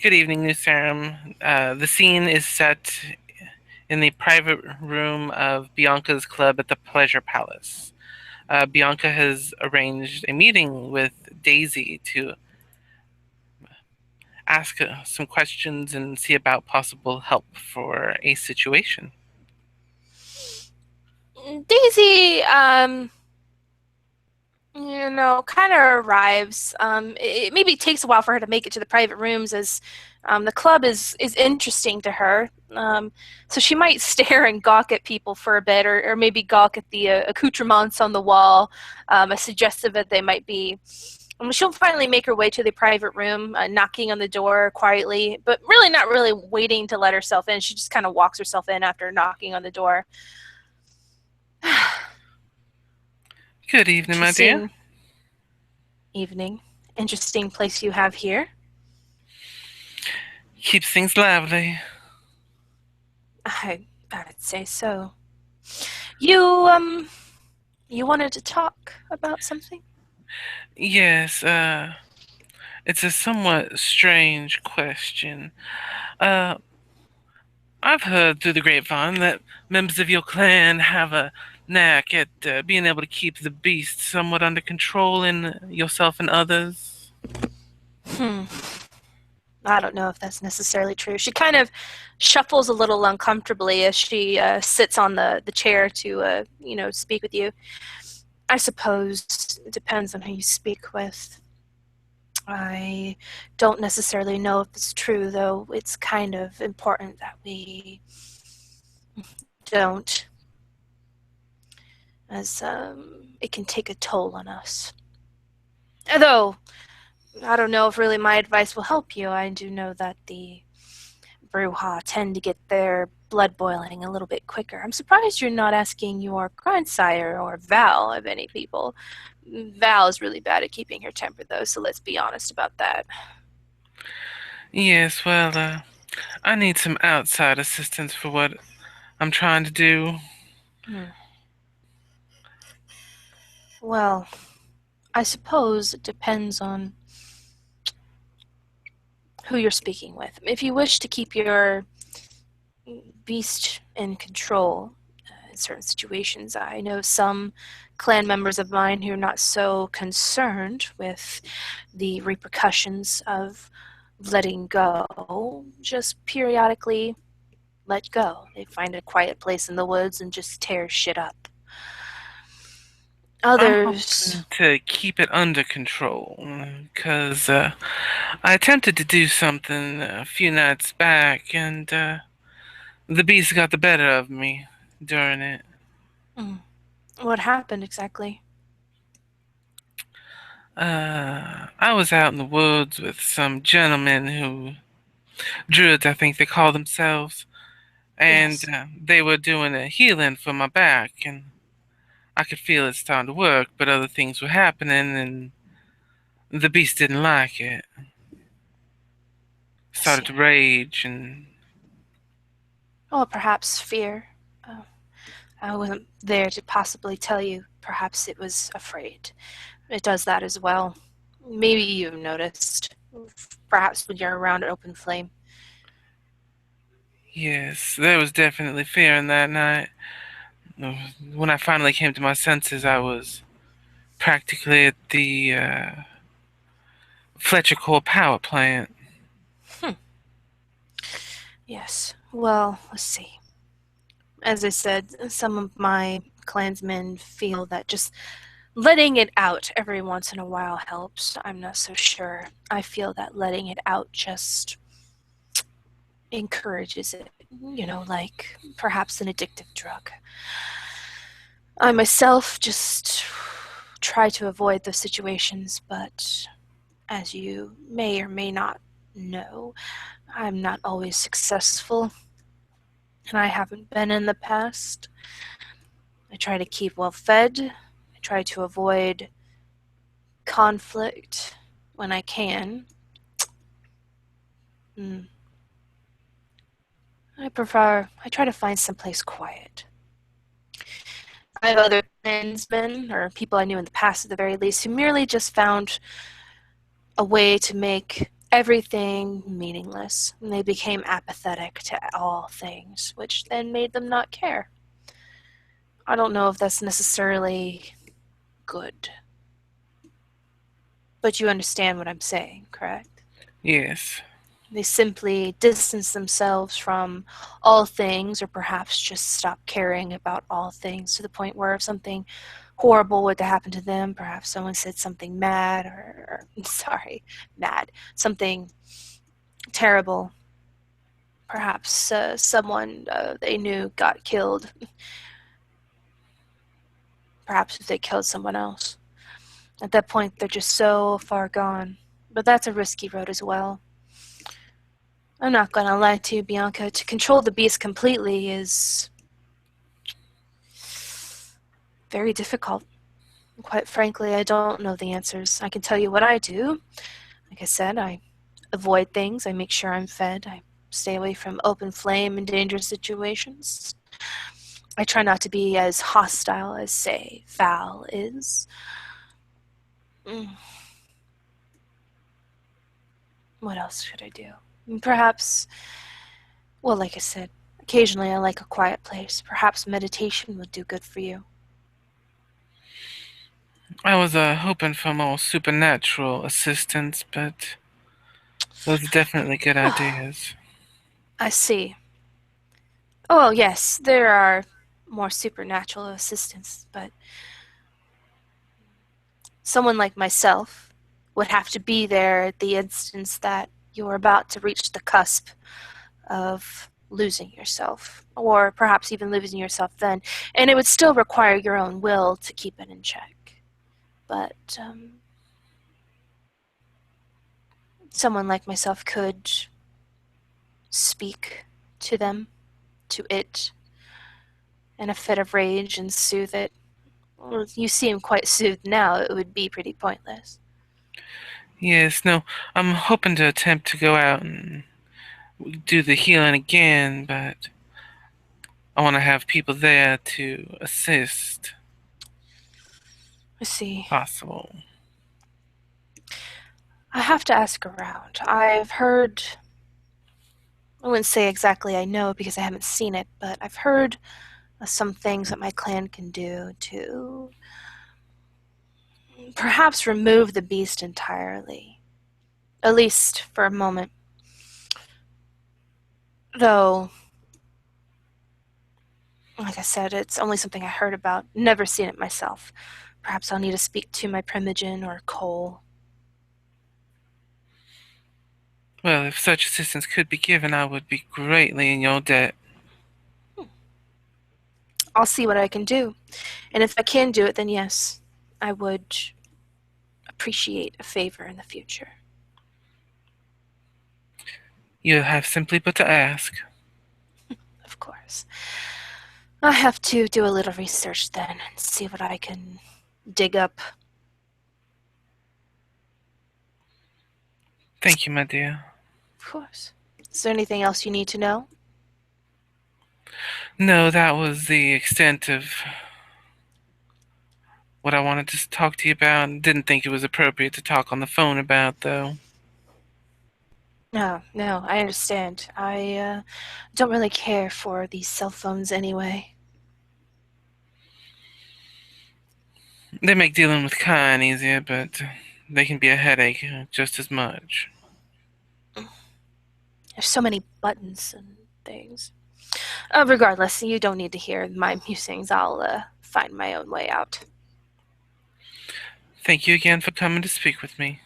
Good evening, New Sarum. The scene is set in the private room of Bianca's club at the Pleasure Palace. Bianca has arranged a meeting with Daisy to ask some questions and see about possible help for a situation. Daisy, kind of arrives. It maybe takes a while for her to make it to the private rooms as the club is interesting to her. So she might stare and gawk at people for a bit, or maybe gawk at the accoutrements on the wall, as suggestive that they might be. She'll finally make her way to the private room, knocking on the door quietly, but really not really waiting to let herself in. She just kind of walks herself in after knocking on the door. Good evening, my dear. Interesting evening. Interesting place you have here. Keeps things lively. I'd say so. You you wanted to talk about something? Yes, it's a somewhat strange question. Uh, I've heard through the grapevine that members of your clan have a knack at being able to keep the beast somewhat under control in yourself and others. Hmm. I don't know if that's necessarily true. She kind of shuffles a little uncomfortably as she sits on the chair to speak with you. I suppose it depends on who you speak with. I don't necessarily know if it's true, though it's kind of important that we don't, as it can take a toll on us. Although, I don't know if really my advice will help you. I do know that the Bruja tend to get their blood boiling a little bit quicker. I'm surprised you're not asking your grandsire or Val of any people. Val is really bad at keeping her temper, though, so let's be honest about that. Yes, well, I need some outside assistance for what I'm trying to do. Hmm. Well, I suppose it depends on who you're speaking with. If you wish to keep your beast in control in certain situations, I know some clan members of mine who are not so concerned with the repercussions of letting go, just periodically let go. They find a quiet place in the woods and just tear shit up. I'm Others, hoping to keep it under control, because I attempted to do something a few nights back, and the beast got the better of me during it. hmm, what happened exactly? I was out in the woods with some gentlemen who, druids, I think they call themselves, and Yes, they were doing a healing for my back, and I could feel it starting to work, but other things were happening, and the beast didn't like it. I Started to see. rage, and Well, perhaps fear. Uh, I wasn't there to possibly tell you. Perhaps it was afraid. It does that as well. Maybe you've noticed. Perhaps when you're around an open flame. yes, there was definitely fear in that night. When I finally came to my senses, I was practically at the Fletcher Core power plant. Hmm. Yes. Well, let's see. As I said, some of my clansmen feel that just letting it out every once in a while helps. I'm not so sure. I feel that letting it out just encourages it, like perhaps an addictive drug. I myself just try to avoid those situations, but as you may or may not know, I'm not always successful, and I haven't been in the past. I try to keep well fed. I try to avoid conflict when I can. Mm. I try to find someplace quiet. I have other clansmen, or people I knew in the past at the very least, who merely just found a way to make everything meaningless, and they became apathetic to all things, which then made them not care. I don't know if that's necessarily good, but you understand what I'm saying, correct? Yes. They simply distance themselves from all things, or perhaps just stop caring about all things to the point where if something horrible were to happen to them, perhaps someone said something mad, or sorry, mad, something terrible, perhaps someone they knew got killed, perhaps if they killed someone else. At that point, they're just so far gone. But that's a risky road as well. I'm not gonna lie to you, Bianca. To control the beast completely is very difficult. Quite frankly, I don't know the answers. I can tell you what I do. Like I said, I avoid things. I make sure I'm fed. I stay away from open flame and dangerous situations. I try not to be as hostile as, say, Val is. Mm, what else should I do? Perhaps, well, like I said, occasionally I like a quiet place. Perhaps meditation would do good for you. I was hoping for more supernatural assistance, but those are definitely good ideas. I see. Oh, well, yes, there are more supernatural assistants, but someone like myself would have to be there at the instance that you're about to reach the cusp of losing yourself, or perhaps even losing yourself then, and it would still require your own will to keep it in check. But someone like myself could speak to them, to it, in a fit of rage and soothe it. Well, you seem quite soothed now. It would be pretty pointless. Yes, no, I'm hoping to attempt to go out and do the healing again, but I want to have people there to assist, I see. possible. I have to ask around. I've heard, I wouldn't say exactly I know because I haven't seen it, but I've heard of some things that my clan can do to perhaps remove the beast entirely, at least for a moment. Though, like I said, it's only something I heard about, never seen it myself. Perhaps I'll need to speak to my primogen or Cole. Well, if such assistance could be given, I would be greatly in your debt. I'll see what I can do. And if I can do it, then yes, I would appreciate a favor in the future. You have simply but to ask. Of course. I have to do a little research then and see what I can dig up. Thank you, my dear. Of course. Is there anything else you need to know? No, that was the extent of what I wanted to talk to you about. Didn't think it was appropriate to talk on the phone about, though. No, no, I understand. I don't really care for these cell phones anyway. They make dealing with Kine easier, but they can be a headache just as much. There's so many buttons and things. Regardless, you don't need to hear my musings. I'll find my own way out. Thank you again for coming to speak with me.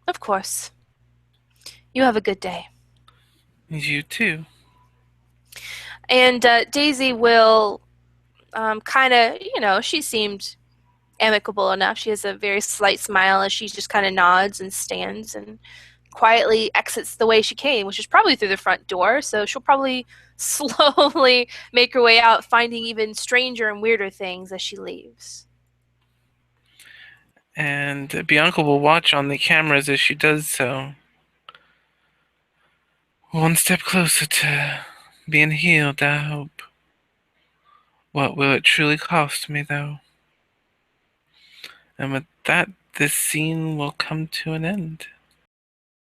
Of course. You have a good day. You too. And Daisy will kind of, she seemed amicable enough. She has a very slight smile as she just kind of nods and stands and quietly exits the way she came, which is probably through the front door. So she'll probably slowly make her way out, finding even stranger and weirder things as she leaves. And Bianca will watch on the cameras as she does so. One step closer to being healed, I hope. What will it truly cost me, though? And with that, this scene will come to an end.